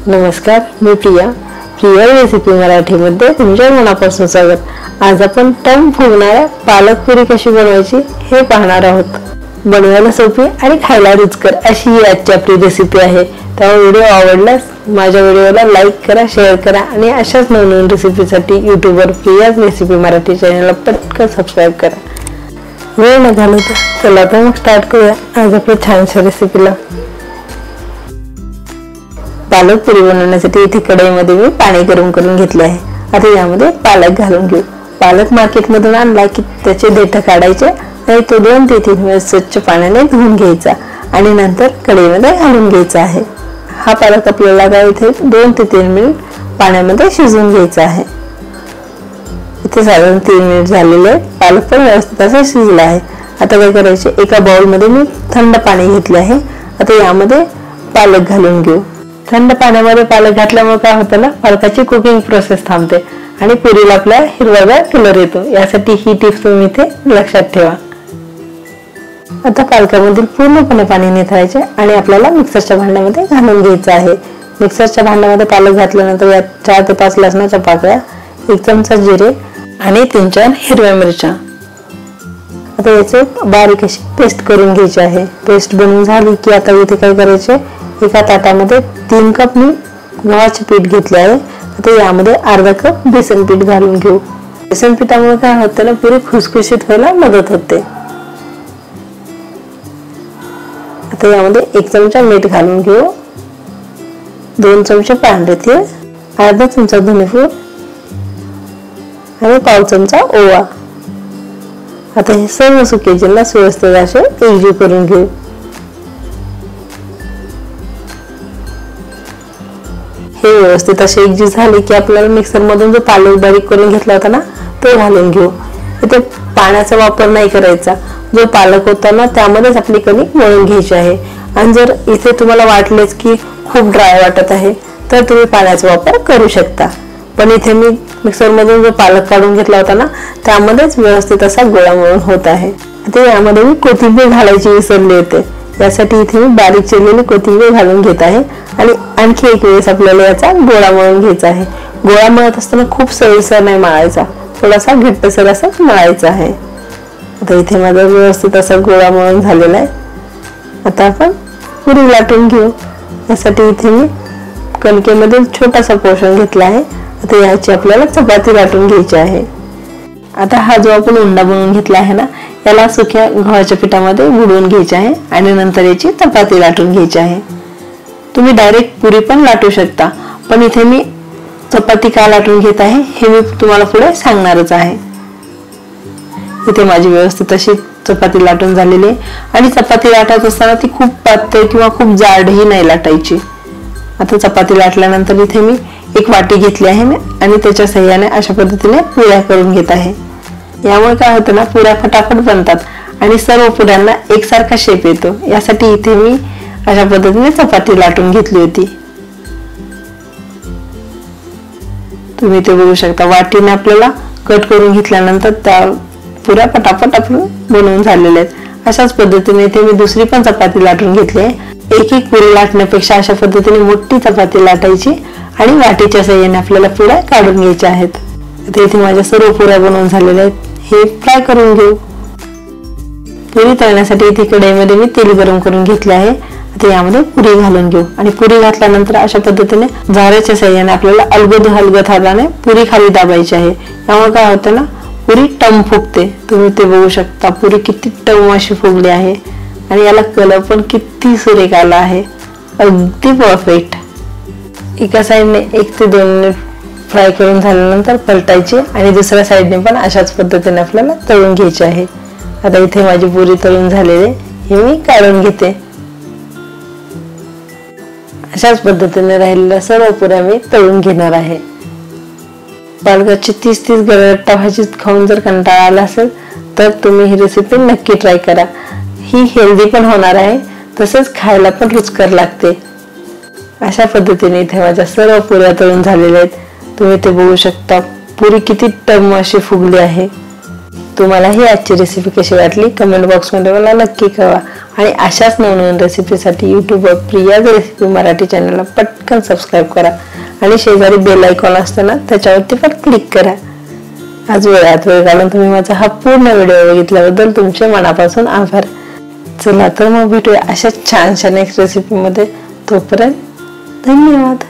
नमस्कार, मी प्रिया रेसिपी मराठीमध्ये तुमच्या मनापासून स्वागत। आज आपण टम फुगणाऱ्या पालक पुरी कशी बनवायची हे पाहणार आहोत। बनवायला सोपी आणि खायला रुचकर अशी ही आजची आपली रेसिपी आहे। त्यामुळे व्हिडिओ आवडल्यास माझ्या व्हिडिओला लाईक करा, शेअर करा आणि अशाच नवीन रेसिपीसाठी यूट्यूबवर प्रियाज रेसिपी मराठी चॅनलला पटकन सबस्क्राइब करा। वेळ न घालवता चला तर मग स्टार्ट करूया आज आपल्या छानशा रेसिपीला। पालक पुरी बनवण्यासाठी इथे कढईमध्ये मी पाणी गरम करून घेतले आहे। आता यामध्ये पालक घालून घेऊ। पालक मार्केटमधून आणला की त्याचे देठ काढायचे आणि तो 2 ते 3 वेळा स्वच्छ पाण्याने धुवून घ्यायचा आणि नंतर कढईमध्ये घालून घ्यायचा आहे। हा पालक आपल्याला काय इथे 2 ते 3 मिनिट पाण्यामध्ये शिजवून घ्यायचा आहे। इथे साधारण 3 मिनिट झालेले आहे। पालक पण व्यवस्थित असा शिजला आहे। आता काय करायचे, एका बाउल मध्ये मी थंड पाणी घेतले आहे। आता यामध्ये पालक घालून घेऊ। थंड पाण्यामध्ये पालक घातल्यामुळे काय होतं ना, पालकाची कुकिंग प्रोसेस थांबते आणि पुरीला आपला हिरवागार कलर येतो। यासाठी ही टिप्स तुम्ही इथे लक्षात ठेवा। आता पालकामधील पूर्णपणे पाणी निथळायचे आणि आपल्याला मिक्सरच्या भांड्यामध्ये घालून घ्यायचं आहे। मिक्सरच्या भांड्यामध्ये पालक घातल्यानंतर यात 4 ते 5 लसणाच्या पाकळ्या, 1 चमचा जिरे आणि 3-4 हिरव्या मिरच्या। आता याचे बारीक अशी पेस्ट करून घ्यायची आहे। पेस्ट बनवून झाली की आता इथे काय करायचे, एका ताटामध्ये 3 कप मी गव्हाचे पीठ घेतले आहे। आता यामध्ये अर्धा कप बेसन पीठ घालून घेऊ। बेसन पिठामुळे काय होतं ना, पुरी खुसखुशीत व्हायला मदत होते। आता यामध्ये 1 चमचा मीठ घालून घेऊ, 2 चमचे पांढरे तीळ, अर्धा चमचा धनेपूड आणि पाव चमचा ओवा। आता हे सर्व सुके जिन्नस व्यवस्थित असे एकजीव करून घेऊ। हे व्यवस्थित असे एकजीव झाले की आपल्याला मिक्सर मधून जो पालक बारीक करून घेतला होता ना तो घालून घेऊ। इथे पाण्याचा वापर नाही करायचा। जो पालक होता ना त्यामध्येच आपली कणिक मळून घ्यायची आहे। आणि जर इथे तुम्हाला वाटलेच की खूप ड्राय वाटत आहे तर तुम्ही पाण्याचा वापर करू शकता। पण इथे मी मिक्सर मधून जो पालक काढून घेतला होता ना त्यामध्येच व्यवस्थित असा गोळा मळून होत आहे। आता यामध्ये मी कोथिंबीर घालायची विसरले होते। यासाठी इथे मी बारीक चिरलेली कोथिंबीर घालून घेत आहे आणि आणखी एक वेळेस आपल्याला याचा गोळा मळून घ्यायचा आहे। गोळा मळत असताना खूप सैलसर नाही मळायचा, थोडासा घट्टसर असा मळायचा आहे। आता इथे माझा व्यवस्थित असा गोळा मळून झालेला आहे। आता आपण पुरी लाटून घेऊ। यासाठी इथे मी कणकेमध्ये छोटासा पोर्शन घेतला आहे। आता याची आपल्याला चपाती लाटून घ्यायची आहे। आता हा जो आपण उंडा बनवून घेतला आहे ना याला सुक्या गव्हाच्या पिठामध्ये बुडवून घ्यायचे आहे आणि नंतर याची चपाती लाटून घ्यायची आहे। तुम्ही डायरेक्ट पुरी पण लाटू शकता, पण इथे मी चपाती का लाटून घेत आहे हे मी तुम्हाला पुढे सांगणारच आहे। इथे माझी व्यवस्थित अशी चपाती लाटून झालेली आहे आणि चपाती लाटत असताना ती खूप पातळ किंवा खूप जाडही नाही लाटायची। आता चपाती लाटल्यानंतर इथे मी एक वाटी घेतली आहे आणि त्याच्या सहाय्याने अशा पद्धतीने पुऱ्या करून घेत आहे। यामुळे काय होतं ना, पुऱ्या फटाफट बनतात आणि सर्व पुऱ्यांना एकसारखा शेप येतो। यासाठी इथे मी अशा पद्धतीने चपाती लाटून घेतली होती। तुम्ही ते बघू शकता, वाटीने आपल्याला कट करून घेतल्यानंतर त्या पुऱ्या फटाफट आपण बनवून झालेल्या आहेत। अशाच पद्धतीने इथे मी दुसरी पण चपाती लाटून घेतली आहे। एक पुरी लाटण्यापेक्षा अशा पद्धतीने मोठी चपाती लाटायची आणि वाटीच्या सहाय्याने आपल्याला पुऱ्या काढून घ्यायच्या आहेत। इथे माझ्या सर्व पुऱ्या बनवून झालेल्या आहेत। हे फ्राय करून घेऊ। पुरी तळण्यासाठी इथे कढईमध्ये मी तेल गरम करून घेतले आहे। आता यामध्ये पुरी घालून घेऊ आणि पुरी घातल्यानंतर अशा पद्धतीने झाऱ्याच्या सहाय्याने आपल्याला अलगद हलगद हाताने पुरी खाली दाबायची आहे। त्यामुळे काय होतं ना, पुरी टम फुगते। तुम्ही ते बघू शकता, पुरी किती टम अशी फुगली आहे आणि याला कलर पण किती सुरेख आला आहे, अगदी परफेक्ट। एका साइडने 1 ते 2 मिनिट फ्राय करून झाल्यानंतर पलटायचे आणि दुसऱ्या साइडने पण अशाच पद्धतीने आपल्याला तळून घ्यायचे आहे। आता इथे माझी पुरी तळून झालेली हे मी काढून घेते। अशाच पद्धतीने राहिलेल्या सर्व पुऱ्या मी तळून घेणार आहे। पालकाची 30-30 गरगट्टा भाजी खाऊन जर कंटाळा आला असेल तर तुम्ही ही रेसिपी नक्की ट्राय करा। ही हेल्दी पण होणार आहे, तसेच खायला पण रुचकर लागते। अशा पद्धतीने इथे माझ्या सर्व पुऱ्या तळून झालेल्या आहेत। तुम्ही ते बघू शकता, पुरी किती टम अशी फुगली आहे। तुम्हाला ही आजची रेसिपी कशी वाटली कमेंट बॉक्स मध्ये मला नक्की कळवा आणि अशाच नवनवीन रेसिपीसाठी यूट्यूबवर प्रियाज रेसिपी मराठी चॅनलला पटकन सबस्क्राईब करा आणि शेजारी बेल आयकॉन असतं ना त्याच्यावरती पण क्लिक करा. आज वेळात वेळ काढून तुम्ही माझा हा पूर्ण व्हिडिओ बघितल्याबद्दल तुमचे मनापासून आभार. चला तर मग भेटूया अशा छानशा नेक्स्ट रेसिपीमध्ये. तोपर्यंत धन्यवाद.